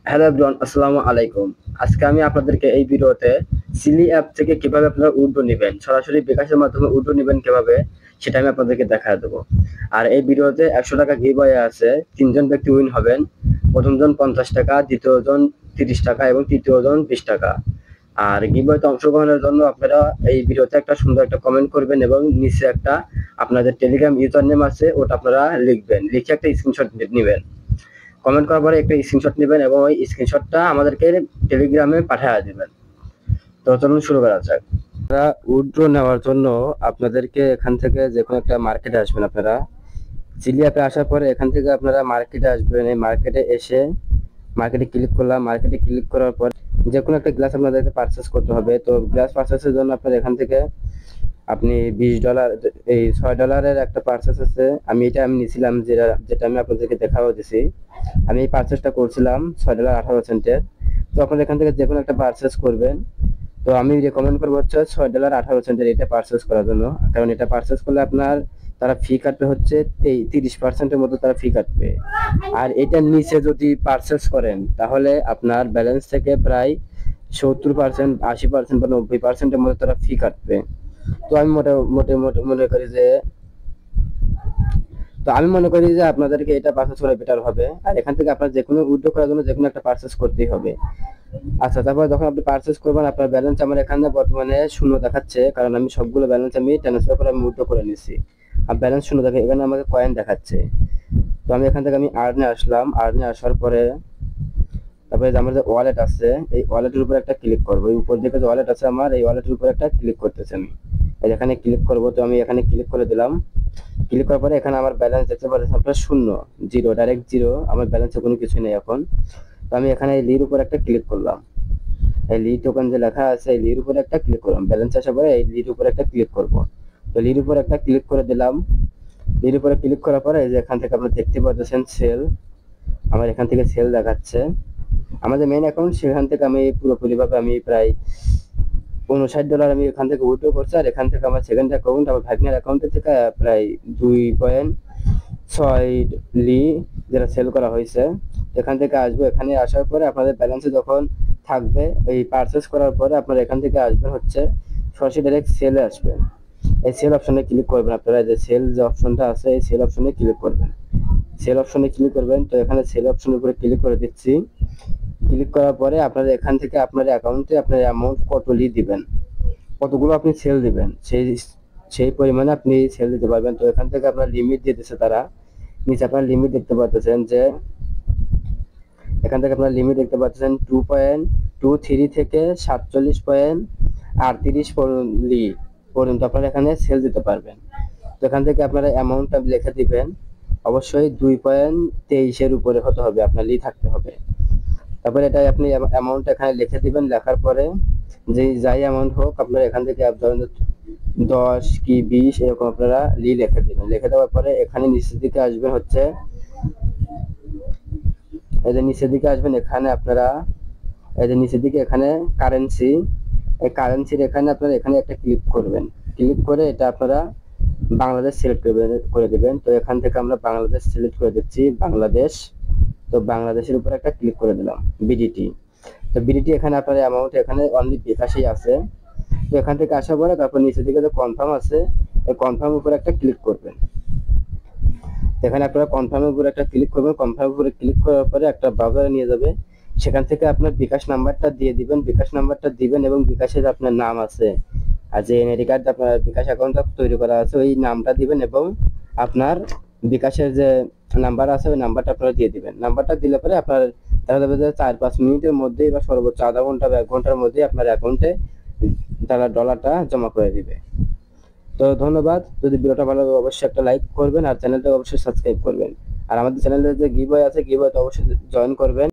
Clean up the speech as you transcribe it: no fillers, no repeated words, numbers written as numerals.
Hello everyone, আসসালামু আলাইকুম। আজকে আমি আপনাদেরকে এই ভিডিওতে সিলি অ্যাপ থেকে কিভাবে আপনারা উইথড্র নিবেন, সরাসরি বিকাশের মাধ্যমে উইথড্র নিবেন কিভাবে সেটা আমি আপনাদেরকে দেখায় দেবো। আর এই ভিডিওতে 100 টাকা গিভঅ্যাওয়ে আছে। 3 জন ব্যক্তি উইন হবেন। প্রথম জন 50 টাকা, দ্বিতীয় জন 30 টাকা এবং তৃতীয় জন 20 টাকা। আর গিভঅ্যাওয়েতে অংশগ্রহণের জন্য আপনারা এই ভিডিওতে একটা সুন্দর একটা কমেন্ট করবেন এবং নিচে একটা আপনাদের টেলিগ্রাম ইউজার নেম আছে, ওটা আপনারা লিখবেন, লিখে একটা স্ক্রিনশট নেবেন। কমেন্ট করার পরে একটা স্ক্রিনশট নেবেন এবং ওই স্ক্রিনশটটা আমাদেরকে টেলিগ্রামে পাঠিয়ে দিবেন। তো চলুন শুরু করা যাক। আপনারা উইথড্র নেওয়ার জন্য আপনাদেরকে এখান থেকে যে কোনো একটা মার্কেটে আসবেন। আপনারা চিলি অ্যাপে আসার পরে এখান থেকে আপনারা মার্কেটে আসবেন। এই মার্কেটে এসে মার্কেটে ক্লিক করলাম। মার্কেটে ক্লিক করার পর যে কোনো একটা গ্লাস আপনাদেরকে পারচেস করতে হবে। তো গ্লাস পারচেসের জন্য আপনারা এখান থেকে আপনি $20, এই $6 একটা পারচেস আছে। আমি নিয়েছিলাম, যেটা যেটা আমি আপনাদেরকে দেখাও দিছি। আমি এই পারচেসটা করছিলাম $6.18। তো আপনারা এখান থেকে যে কোনো একটা পারচেস করবেন। তো আমি রেকমেন্ড করবো হচ্ছে $6.18 এটা পারচেস করার জন্য, কারণ এটা পারচেস করলে আপনার তারা ফি কাটবে হচ্ছে 30%-এর মতো তারা ফি কাটবে। আর এটার নিচে যদি পারচেস করেন তাহলে আপনার ব্যালেন্স থেকে প্রায় 70%, 80% বা 90%-এর মতো তারা ফি কাটবে। তো আমি মোটামুটি মনে করি যে আপনাদেরকে এটা পারচেস করা বেটার হবে। আর এখান থেকে আপনার যে কোনো উইথড্র করার জন্য যে কোনো একটা পারচেস করতেই হবে। আচ্ছা, তারপর যখন আপনি পারচেস করবেন আপনার ব্যালেন্স আমার এখানে বর্তমানে শূন্য দেখাচ্ছে, কারণ আমি সবগুলো ব্যালেন্স আমি ট্রান্সফার করে আমি উইথড্র করে নিছি। আর ব্যালেন্স শূন্য দেখে এখানে আমাকে কয়েন দেখাচ্ছে। তো আমি এখান থেকে আমি আর্নে আসলাম। আর্নে আসার পরে তারপরে যে আমার যে ওয়ালেট আছে, এই ওয়ালেটের উপর একটা ক্লিক করবো। এই উপর দিকে যে ওয়ালেট আছে আমার, এই ওয়ালেটের উপর একটা ক্লিক করতেছে আমি। এই এখানে ক্লিক করবো। তো আমি এখানে ক্লিক করে দিলাম। ক্লিক করার পরে এখানে আমার ব্যালেন্স দেখতে পাচ্ছেন আপনার শূন্য, জিরো, ডাইরেক্ট জিরো। আমার ব্যালেন্সে কোনো কিছু নেই এখন। তো আমি এখানে এই লির উপর একটা ক্লিক করলাম। এই লি টোকেন যে লেখা আছে, এই লির উপর একটা ক্লিক করলাম। ব্যালেন্স আসার পরে এই লির উপর একটা ক্লিক করব। তো লির উপর একটা ক্লিক করে দিলাম। লির উপরে ক্লিক করার পরে এই যে এখান থেকে আপনারা দেখতে পাচ্ছেন সেল, আমার এখান থেকে সেল দেখাচ্ছে। আমাদের মেইন অ্যাকাউন্ট, সেখান থেকে আমি পুরোপুরি ভাবে আমি প্রায় $59 আমি এখান থেকে উইথড্র করছি। আর এখান থেকে আমার সেকেন্ড অ্যাকাউন্ট, আমার ভাগ্নের অ্যাকাউন্টে থেকে প্রায় 2.6 লি যেটা সেল করা হয়েছে। এখান থেকে আসবো। এখানে আসার পরে আপনাদের ব্যালেন্সে যখন থাকবে, এই পারচেস করার পরে আপনারা এখান থেকে আসবেন হচ্ছে সরাসরি ডাইরেক্ট সেলে আসবেন। এই সেল অপশনে ক্লিক করবেন। আপনারা যে সেল যে অপশনটা আছে, এই সেল অপশনে ক্লিক করবেন। সেল অপশনে ক্লিক করবেন। তো এখানে সেল অপশনের উপরে ক্লিক করে দিচ্ছি। ক্লিক করার পরে আপনারা এখান থেকে আপনার অ্যাকাউন্টে আপনার অ্যামাউন্ট কত লি দিবেন, কতগুলো আপনি সেল দিবেন, সেই সেই পরিমাণে আপনি সেল দিতে পারবেন। তো এখান থেকে আপনার লিমিট দিয়ে দিচ্ছে তারা। নিচে আপনার লিমিট দেখতে পাচ্ছেন যে এখান থেকে আপনার লিমিট দেখতে পাচ্ছেন 2.23 থেকে 47.38 লি পর্যন্ত আপনারা এখানে সেল দিতে পারবেন। তো এখান থেকে আপনারা অ্যামাউন্টটা লিখে দিবেন। অবশ্যই 2.23-এর উপরে হতে হবে, আপনার লি থাকতে হবে। তারপরে এটা আপনি অ্যামাউন্ট এখানে লিখে দিবেন। লেখার পরে যে যাই অ্যামাউন্ট হোক আপনারা এখান থেকে ধরেন 10 কি 20 এরকম আপনারা লি লিখে দিবেন। লিখে দেওয়ার পরে এখানে নিচের দিকে আসবেন হচ্ছে, এই যে নিচের দিকে আসবেন, এখানে আপনারা এই যে নিচের দিকে এখানে কারেন্সি, এই কারেন্সির এখানে আপনারা এখানে একটা ক্লিক করবেন। ক্লিক করে এটা আপনারা বাংলাদেশ সিলেক্ট করে দিবেন। তো এখান থেকে আমরা বাংলাদেশ সিলেক্ট করে দিচ্ছি, বাংলাদেশ। তো বাংলাদেশের উপর একটা ক্লিক করে দিলাম, বিডিটি। তো বিডিটি এখানে আপনার অ্যামাউন্ট এখানে অনলি বিকাশেই আছে। তো এখান থেকে আসার পরে তারপর নিচের দিকে যে কনফার্ম আছে, এই কনফার্ম উপর একটা ক্লিক করবেন। এখানে আপনারা কনফার্মের উপর একটা ক্লিক করবেন। কনফার্ম উপরে ক্লিক করার পরে একটা ব্রাউজারে নিয়ে যাবে। সেখান থেকে আপনার বিকাশ নাম্বারটা দিয়ে দিবেন। বিকাশ নাম্বারটা দিবেন এবং বিকাশের আপনার নাম আছে, আর যে এনআইডি কার্ড আপনার বিকাশ অ্যাকাউন্টটা তৈরি করা আছে ওই নামটা দিবেন এবং আপনার বিকাশের যে নাম্বার আছে ওই নাম্বারটা আপনারা দিয়ে দিবেন। নাম্বারটা দিলে পরে আপনার দেখা যাবে যে 4-5 মিনিটের মধ্যেই বা সর্বোচ্চ আধা ঘন্টা বা 1 ঘন্টার মধ্যে আপনার অ্যাকাউন্টে তারা ডলারটা জমা করে দিবে। তো ধন্যবাদ। যদি ভিডিওটা ভালো লাগে অবশ্যই একটা লাইক করবেন আর চ্যানেলটা অবশ্যই সাবস্ক্রাইব করবেন। আর আমাদের চ্যানেলে যে গিভঅ্যাওয়ে আছে, গিভঅ্যাওয়েতে অবশ্যই জয়েন করবেন।